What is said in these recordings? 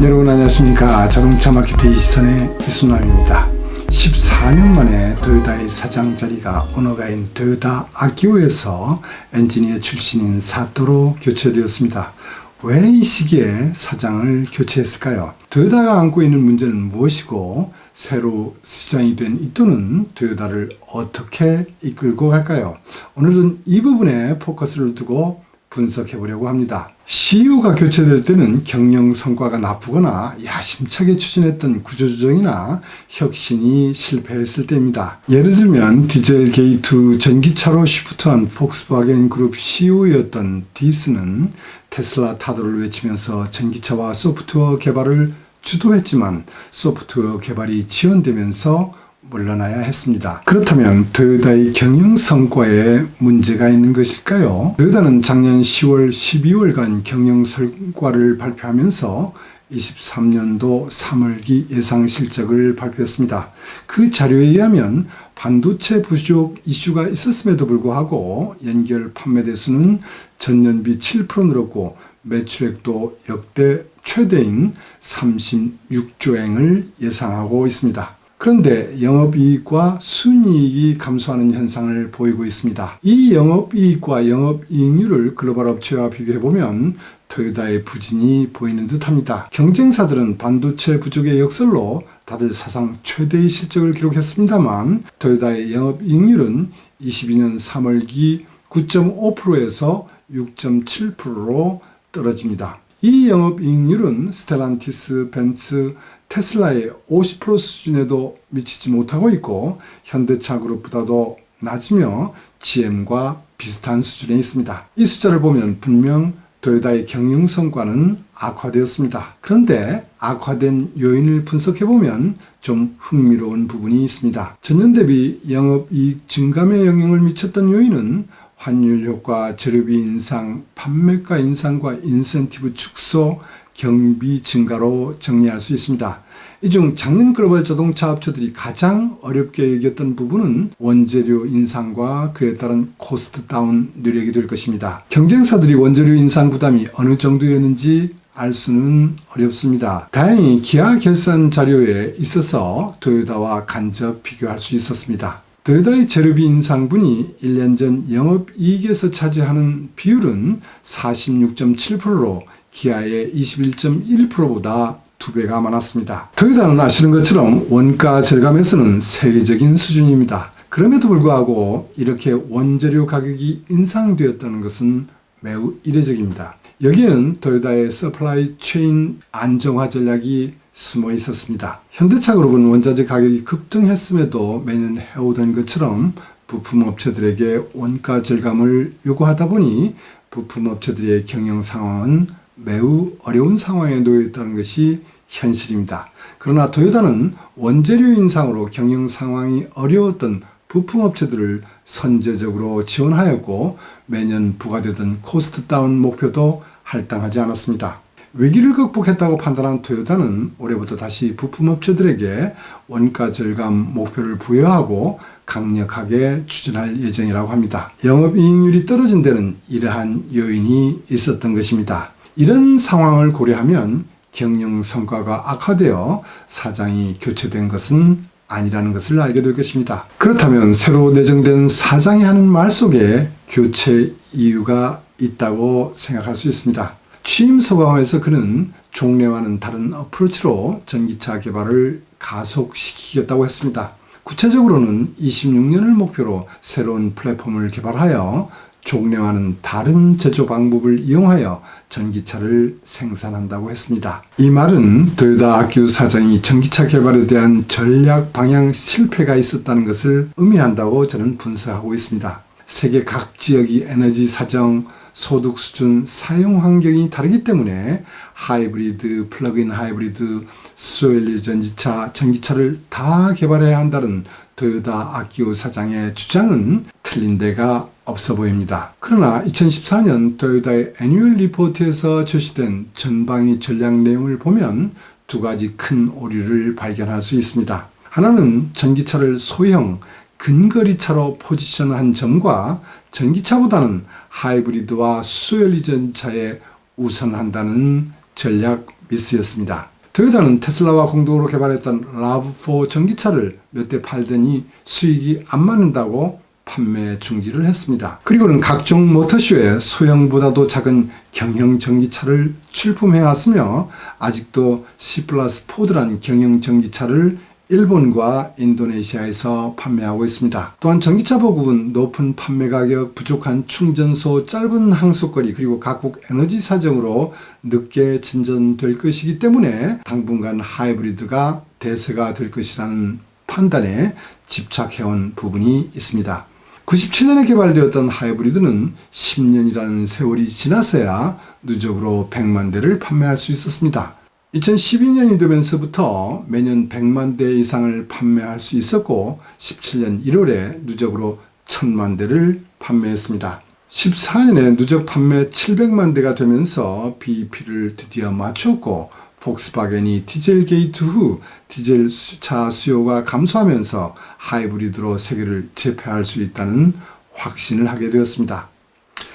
여러분 안녕하십니까. 자동차 마케팅 시선의 이순남입니다. 14년 만에 토요타의 사장 자리가 오너가인 토요타 아키오에서 엔지니어 출신인 사토로 교체되었습니다. 왜 이 시기에 사장을 교체했을까요? 토요타가 안고 있는 문제는 무엇이고 새로 시장이 된 이토는 토요타를 어떻게 이끌고 갈까요? 오늘은 이 부분에 포커스를 두고 분석해 보려고 합니다. CEO가 교체될 때는 경영 성과가 나쁘거나 야심차게 추진했던 구조조정이나 혁신이 실패했을 때입니다. 예를 들면 디젤 게이트 전기차로 시프트한 폭스바겐 그룹 CEO였던 디스는 테슬라 타도를 외치면서 전기차와 소프트웨어 개발을 주도했지만 소프트웨어 개발이 지연되면서 물러나야 했습니다. 그렇다면 토요타의 경영 성과에 문제가 있는 것일까요? 토요타는 작년 10월, 12월간 경영 성과를 발표하면서 23년도 3월기 예상 실적을 발표했습니다. 그 자료에 의하면 반도체 부족 이슈가 있었음에도 불구하고 연결 판매 대수는 전년비 7% 늘었고 매출액도 역대 최대인 36조엔을 예상하고 있습니다. 그런데 영업이익과 순이익이 감소하는 현상을 보이고 있습니다. 이 영업이익과 영업이익률을 글로벌 업체와 비교해보면 토요타의 부진이 보이는 듯합니다. 경쟁사들은 반도체 부족의 역설로 다들 사상 최대의 실적을 기록했습니다만 토요타의 영업이익률은 22년 3월기 9.5%에서 6.7%로 떨어집니다. 이 영업이익률은 스텔란티스, 벤츠, 테슬라의 50% 수준에도 미치지 못하고 있고 현대차 그룹보다도 낮으며 GM과 비슷한 수준에 있습니다. 이 숫자를 보면 분명 토요타의 경영 성과는 악화되었습니다. 그런데 악화된 요인을 분석해보면 좀 흥미로운 부분이 있습니다. 전년 대비 영업이익 증감에 영향을 미쳤던 요인은 환율 효과, 재료비 인상, 판매가 인상과 인센티브 축소, 경비 증가로 정리할 수 있습니다. 이 중 작년 글로벌 자동차 업체들이 가장 어렵게 여겼던 부분은 원재료 인상과 그에 따른 코스트 다운 노력이 될 것입니다. 경쟁사들이 원재료 인상 부담이 어느 정도였는지 알 수는 어렵습니다. 다행히 기아 결산 자료에 있어서 토요타와 간접 비교할 수 있었습니다. 토요타의 재료비 인상분이 1년 전 영업이익에서 차지하는 비율은 46.7%로 기아의 21.1%보다 2배가 많았습니다. 토요타는 아시는 것처럼 원가 절감에서는 세계적인 수준입니다. 그럼에도 불구하고 이렇게 원재료 가격이 인상되었다는 것은 매우 이례적입니다. 여기에는 토요타의 서플라이 체인 안정화 전략이 숨어 있었습니다. 현대차 그룹은 원자재 가격이 급등했음에도 매년 해오던 것처럼 부품업체들에게 원가 절감을 요구하다 보니 부품업체들의 경영 상황은 매우 어려운 상황에 놓여 있다는 것이 현실입니다. 그러나 토요타는 원재료 인상으로 경영 상황이 어려웠던 부품업체들을 선제적으로 지원하였고 매년 부과되던 코스트 다운 목표도 할당하지 않았습니다. 위기를 극복했다고 판단한 토요타는 올해부터 다시 부품업체들에게 원가 절감 목표를 부여하고 강력하게 추진할 예정이라고 합니다. 영업이익률이 떨어진 데는 이러한 요인이 있었던 것입니다. 이런 상황을 고려하면 경영 성과가 악화되어 사장이 교체된 것은 아니라는 것을 알게 될 것입니다. 그렇다면 새로 내정된 사장이 하는 말 속에 교체 이유가 있다고 생각할 수 있습니다. 취임 소감에서 그는 종래와는 다른 어프로치로 전기차 개발을 가속시키겠다고 했습니다. 구체적으로는 26년을 목표로 새로운 플랫폼을 개발하여 종래와는 다른 제조 방법을 이용하여 전기차를 생산한다고 했습니다. 이 말은 토요타 아키오 사장이 전기차 개발에 대한 전략 방향 실패가 있었다는 것을 의미한다고 저는 분석하고 있습니다. 세계 각 지역이 에너지 사정, 소득 수준, 사용 환경이 다르기 때문에 하이브리드, 플러그인 하이브리드, 수소연료 전지차, 전기차를 다 개발해야 한다는 토요타 아키오 사장의 주장은 틀린 데가 없어 보입니다. 그러나 2014년 토요타의 애뉴얼 리포트에서 제시된 전방위 전략 내용을 보면 두 가지 큰 오류를 발견할 수 있습니다. 하나는 전기차를 소형, 근거리차로 포지션한 점과 전기차보다는 하이브리드와 수소연료 전차에 우선한다는 전략 미스였습니다. 토요타는 테슬라와 공동으로 개발했던 RAV4 전기차를 몇 대 팔더니 수익이 안 맞는다고 판매 중지를 했습니다. 그리고는 각종 모터쇼에 소형보다도 작은 경형 전기차를 출품해왔으며 아직도 C+4란 경형 전기차를 일본과 인도네시아에서 판매하고 있습니다. 또한 전기차 보급은 높은 판매 가격, 부족한 충전소, 짧은 항속거리, 그리고 각국 에너지 사정으로 늦게 진전될 것이기 때문에 당분간 하이브리드가 대세가 될 것이라는 판단에 집착해온 부분이 있습니다. 97년에 개발되었던 하이브리드는 10년이라는 세월이 지났어야 누적으로 100만 대를 판매할 수 있었습니다. 2012년이 되면서부터 매년 100만 대 이상을 판매할 수 있었고 17년 1월에 누적으로 1000만 대를 판매했습니다. 14년에 누적 판매 700만 대가 되면서 BEP를 드디어 맞췄고 폭스바겐이 디젤 게이트 후 디젤 차 수요가 감소하면서 하이브리드로 세계를 제패할 수 있다는 확신을 하게 되었습니다.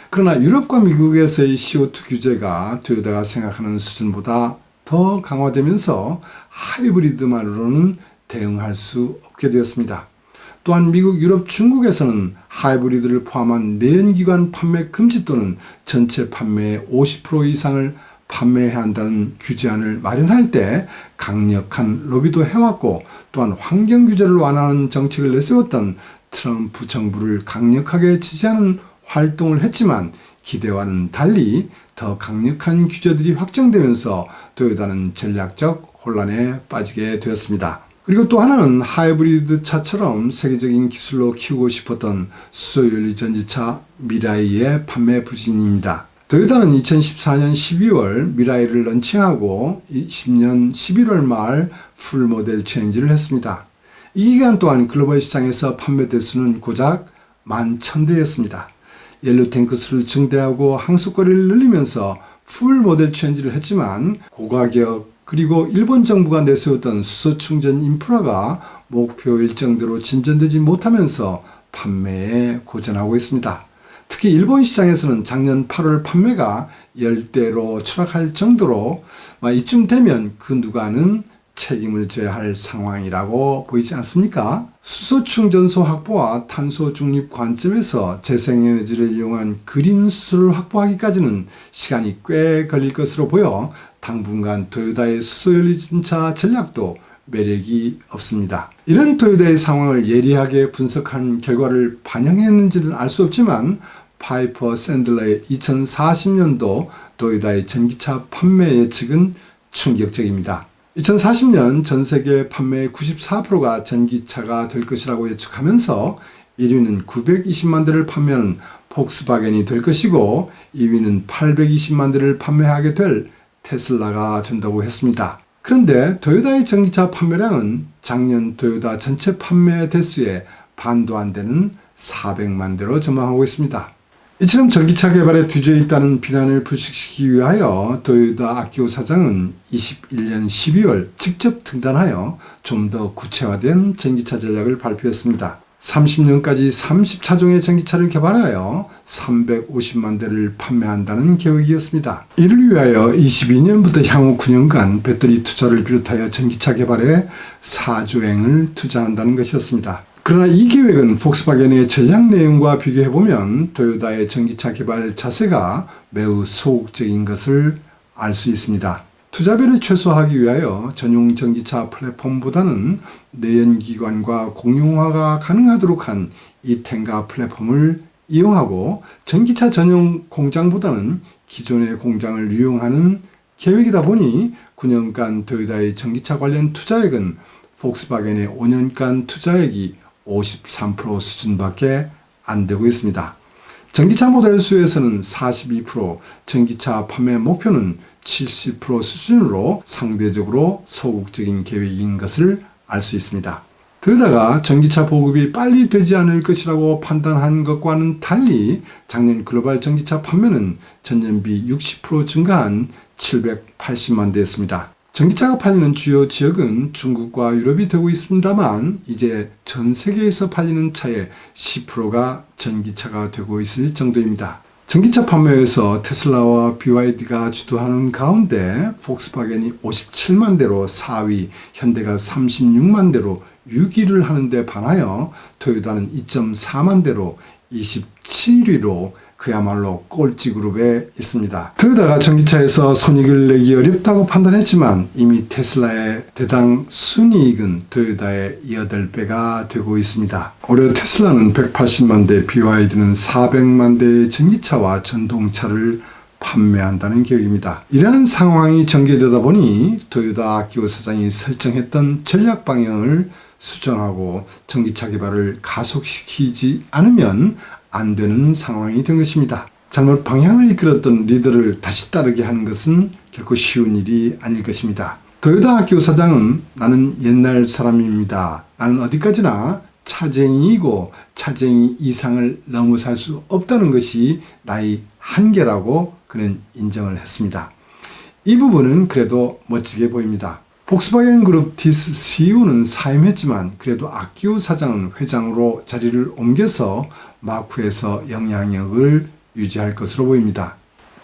그러나 유럽과 미국에서의 CO2 규제가 토요타가 생각하는 수준보다 더 강화되면서 하이브리드만으로는 대응할 수 없게 되었습니다. 또한 미국, 유럽, 중국에서는 하이브리드를 포함한 내연기관 판매 금지 또는 전체 판매의 50% 이상을 판매해야 한다는 규제안을 마련할 때 강력한 로비도 해왔고 또한 환경 규제를 완화하는 정책을 내세웠던 트럼프 정부를 강력하게 지지하는 활동을 했지만 기대와는 달리 더 강력한 규제들이 확정되면서 토요타는 전략적 혼란에 빠지게 되었습니다. 그리고 또 하나는 하이브리드 차처럼 세계적인 기술로 키우고 싶었던 수소연료 전지차 미라이의 판매 부진입니다. 토요타는 2014년 12월 미라이를 런칭하고 20년 11월 말 풀 모델 체인지를 했습니다. 이 기간 동안 글로벌 시장에서 판매 대수는 고작 11,000대였습니다. 연료 탱크 수를 증대하고 항속거리를 늘리면서 풀 모델 체인지를 했지만 고가격 그리고 일본 정부가 내세웠던 수소 충전 인프라가 목표 일정대로 진전되지 못하면서 판매에 고전하고 있습니다. 특히 일본 시장에서는 작년 8월 판매가 10대로 추락할 정도로 이쯤 되면 그 누가는 책임을 져야 할 상황이라고 보이지 않습니까? 수소 충전소 확보와 탄소 중립 관점에서 재생에너지를 이용한 그린 수소를 확보하기까지는 시간이 꽤 걸릴 것으로 보여 당분간 토요타의 수소연료 전차 전략도 매력이 없습니다. 이런 토요타의 상황을 예리하게 분석한 결과를 반영했는지는 알 수 없지만 파이퍼 샌들러의 2040년도 토요타의 전기차 판매 예측은 충격적입니다. 2040년 전 세계 판매의 94%가 전기차가 될 것이라고 예측하면서 1위는 920만 대를 판매하는 폭스바겐이 될 것이고 2위는 820만 대를 판매하게 될 테슬라가 된다고 했습니다. 그런데 토요타의 전기차 판매량은 작년 토요타 전체 판매 대수의 반도 안 되는 400만 대로 전망하고 있습니다. 이처럼 전기차 개발에 뒤져 있다는 비난을 불식시키기 위하여 토요타 아키오 사장은 21년 12월 직접 등단하여 좀 더 구체화된 전기차 전략을 발표했습니다. 30년까지 30차종의 전기차를 개발하여 350만 대를 판매한다는 계획이었습니다. 이를 위하여 22년부터 향후 9년간 배터리 투자를 비롯하여 전기차 개발에 4조엔을 투자한다는 것이었습니다. 그러나 이 계획은 폭스바겐의 전략 내용과 비교해보면 토요타의 전기차 개발 자세가 매우 소극적인 것을 알 수 있습니다. 투자비를 최소화하기 위하여 전용 전기차 플랫폼보다는 내연기관과 공용화가 가능하도록 한 이텐가 플랫폼을 이용하고 전기차 전용 공장보다는 기존의 공장을 이용하는 계획이다 보니 9년간 토요타의 전기차 관련 투자액은 폭스바겐의 5년간 투자액이 53% 수준밖에 안 되고 있습니다. 전기차 모델 수에서는 42%, 전기차 판매 목표는 70% 수준으로 상대적으로 소극적인 계획인 것을 알 수 있습니다. 토요타가 전기차 보급이 빨리 되지 않을 것이라고 판단한 것과는 달리 작년 글로벌 전기차 판매는 전년비 60% 증가한 780만 대였습니다. 전기차가 팔리는 주요 지역은 중국과 유럽이 되고 있습니다만 이제 전 세계에서 팔리는 차의 10%가 전기차가 되고 있을 정도입니다. 전기차 판매에서 테슬라와 BYD가 주도하는 가운데 폭스바겐이 57만 대로 4위, 현대가 36만 대로 6위를 하는데 반하여 토요타는 2.4만 대로 27위로 그야말로 꼴찌 그룹에 있습니다. 토요타가 전기차에서 손익을 내기 어렵다고 판단했지만 이미 테슬라의 대당 순이익은 토요타의 8배가 되고 있습니다. 올해 테슬라는 180만 대, BYD는 400만 대의 전기차와 전동차를 판매한다는 계획입니다. 이러한 상황이 전개되다 보니 토요타 아키오 사장이 설정했던 전략 방향을 수정하고 전기차 개발을 가속시키지 않으면 안 되는 상황이 된 것입니다. 잘못 방향을 이끌었던 리더를 다시 따르게 하는 것은 결코 쉬운 일이 아닐 것입니다. 토요타 아키오 사장은 나는 옛날 사람입니다. 나는 어디까지나 차쟁이이고 차쟁이 이상을 넘어설 수 없다는 것이 나의 한계라고 그는 인정을 했습니다. 이 부분은 그래도 멋지게 보입니다. 폭스바겐 그룹 디스 CEO는 사임했지만 그래도 아키오 사장은 회장으로 자리를 옮겨서 마쿠에서 영향력을 유지할 것으로 보입니다.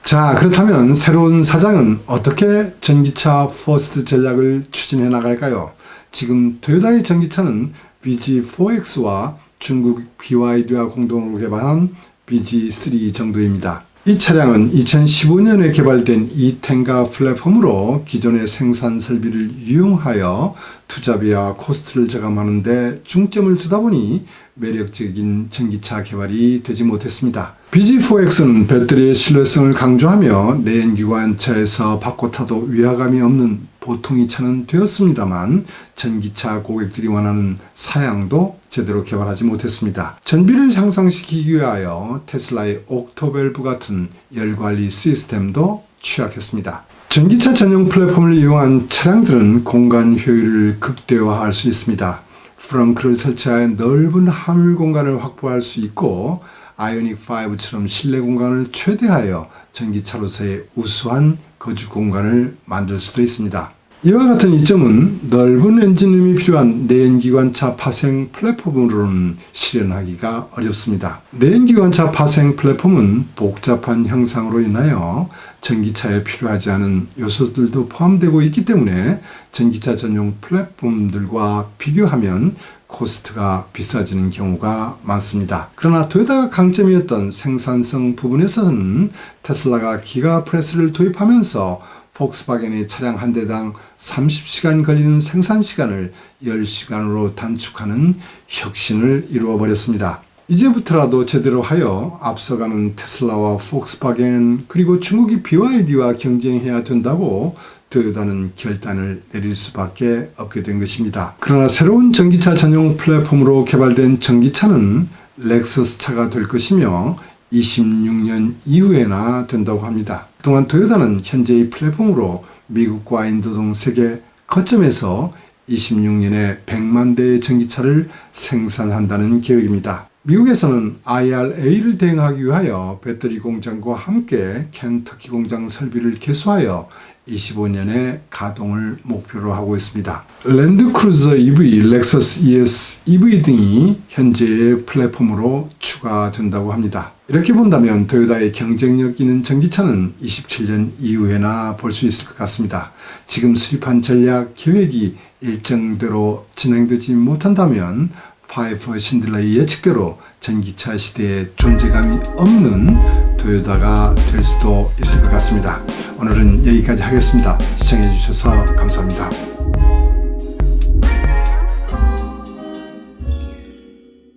자, 그렇다면 새로운 사장은 어떻게 전기차 퍼스트 전략을 추진해 나갈까요? 지금 토요타의 전기차는 BG4X와 중국 BYD와 공동으로 개발한 BG3 정도입니다. 이 차량은 2015년에 개발된 이텐가 플랫폼으로 기존의 생산 설비를 이용하여 투자비와 코스트를 저감하는 데 중점을 두다 보니 매력적인 전기차 개발이 되지 못했습니다. BG4X는 배터리의 신뢰성을 강조하며 내연기관차에서 받고 타도 위화감이 없는 보통의 차는 되었습니다만 전기차 고객들이 원하는 사양도 제대로 개발하지 못했습니다. 전비를 향상시키기 위하여 테슬라의 옥토밸브 같은 열관리 시스템도 취약했습니다. 전기차 전용 플랫폼을 이용한 차량들은 공간 효율을 극대화할 수 있습니다. 프렁크를 설치하여 넓은 하물 공간을 확보할 수 있고 아이오닉5처럼 실내 공간을 최대하여 전기차로서의 우수한 거주 공간을 만들 수도 있습니다. 이와 같은 이점은 넓은 엔진룸이 필요한 내연기관차 파생 플랫폼으로는 실현하기가 어렵습니다. 내연기관차 파생 플랫폼은 복잡한 형상으로 인하여 전기차에 필요하지 않은 요소들도 포함되고 있기 때문에 전기차 전용 플랫폼들과 비교하면 코스트가 비싸지는 경우가 많습니다. 그러나 토요타가 강점이었던 생산성 부분에서는 테슬라가 기가프레스를 도입하면서 폭스바겐의 차량 한 대당 30시간 걸리는 생산 시간을 10시간으로 단축하는 혁신을 이루어 버렸습니다. 이제부터라도 제대로 하여 앞서가는 테슬라와 폭스바겐 그리고 중국의 BYD와 경쟁해야 된다고 토요타는 결단을 내릴 수밖에 없게 된 것입니다. 그러나 새로운 전기차 전용 플랫폼으로 개발된 전기차는 렉서스 차가 될 것이며 26년 이후에나 된다고 합니다. 그동안 토요타는 현재의 플랫폼으로 미국과 인도 등 세계 거점에서 26년에 100만 대의 전기차를 생산한다는 계획입니다. 미국에서는 IRA를 대응하기 위하여 배터리 공장과 함께 켄터키 공장 설비를 개소하여 25년에 가동을 목표로 하고 있습니다. 랜드크루저 EV, 렉서스 ES EV 등이 현재의 플랫폼으로 추가된다고 합니다. 이렇게 본다면 토요타의 경쟁력 있는 전기차는 27년 이후에나 볼 수 있을 것 같습니다. 지금 수립한 전략 계획이 일정대로 진행되지 못한다면 파이퍼 신들러의 예측대로 전기차 시대에 존재감이 없는 토요타가 될 수도 있을 것 같습니다. 오늘은 여기까지 하겠습니다. 시청해 주셔서 감사합니다.